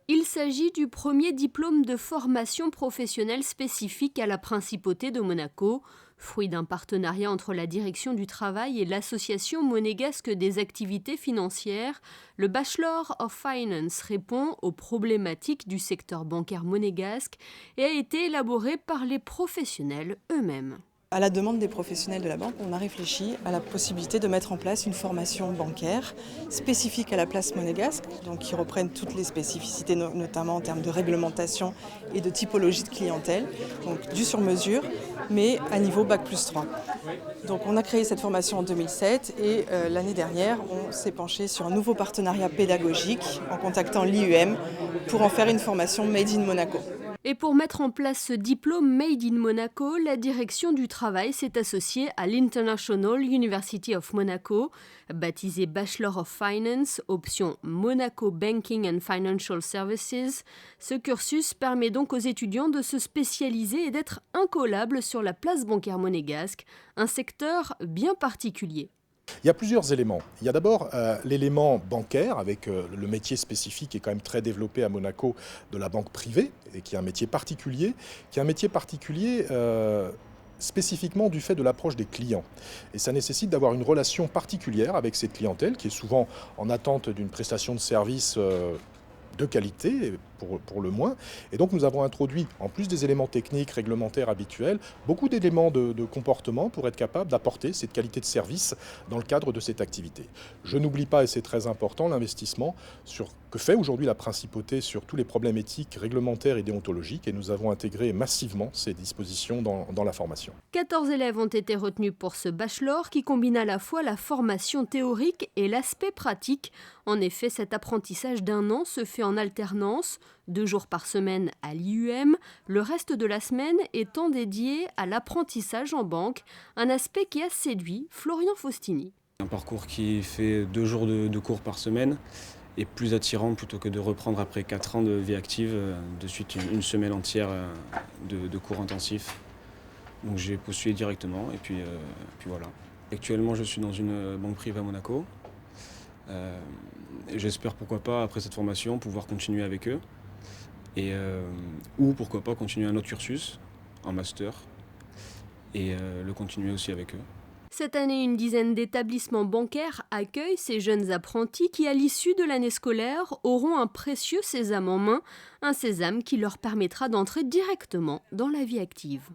Il s'agit du premier diplôme de formation professionnelle spécifique à la Principauté de Monaco, fruit d'un partenariat entre la Direction du travail et l'Association monégasque des activités financières. Le Bachelor of Finance répond aux problématiques du secteur bancaire monégasque et a été élaboré par les professionnels eux-mêmes. À la demande des professionnels de la banque, on a réfléchi à la possibilité de mettre en place une formation bancaire spécifique à la place monégasque, donc qui reprenne toutes les spécificités, notamment en termes de réglementation et de typologie de clientèle, donc du sur-mesure, mais à niveau Bac+3. Donc on a créé cette formation en 2007 et l'année dernière, on s'est penché sur un nouveau partenariat pédagogique en contactant l'IUM pour en faire une formation Made in Monaco. Et pour mettre en place ce diplôme Made in Monaco, la Direction du travail s'est associée à l'International University of Monaco, baptisé Bachelor of Finance, option Monaco Banking and Financial Services. Ce cursus permet donc aux étudiants de se spécialiser et d'être incollables sur la place bancaire monégasque, un secteur bien particulier. Il y a plusieurs éléments. Il y a d'abord l'élément bancaire, avec le métier spécifique qui est quand même très développé à Monaco de la banque privée, et qui est un métier particulier, spécifiquement du fait de l'approche des clients. Et ça nécessite d'avoir une relation particulière avec cette clientèle, qui est souvent en attente d'une prestation de service de qualité, pour le moins. Et donc nous avons introduit, en plus des éléments techniques, réglementaires habituels, beaucoup d'éléments de comportement pour être capable d'apporter cette qualité de service dans le cadre de cette activité. Je n'oublie pas, et c'est très important, l'investissement que fait aujourd'hui la Principauté sur tous les problèmes éthiques, réglementaires et déontologiques, et nous avons intégré massivement ces dispositions dans la formation. 14 élèves ont été retenus pour ce bachelor qui combine à la fois la formation théorique et l'aspect pratique. En effet, cet apprentissage d'1 an se fait en alternance, 2 jours par semaine à l'IUM, le reste de la semaine étant dédié à l'apprentissage en banque, un aspect qui a séduit Florian Faustini. Un parcours qui fait 2 jours de cours par semaine est plus attirant plutôt que de reprendre après 4 ans de vie active, de suite une semaine entière de cours intensifs. Donc j'ai postulé directement et puis voilà. Actuellement je suis dans une banque privée à Monaco. Et j'espère pourquoi pas après cette formation pouvoir continuer avec eux ou pourquoi pas continuer un autre cursus en master et le continuer aussi avec eux. Cette année, une dizaine d'établissements bancaires accueillent ces jeunes apprentis qui, à l'issue de l'année scolaire, auront un précieux sésame en main, un sésame qui leur permettra d'entrer directement dans la vie active.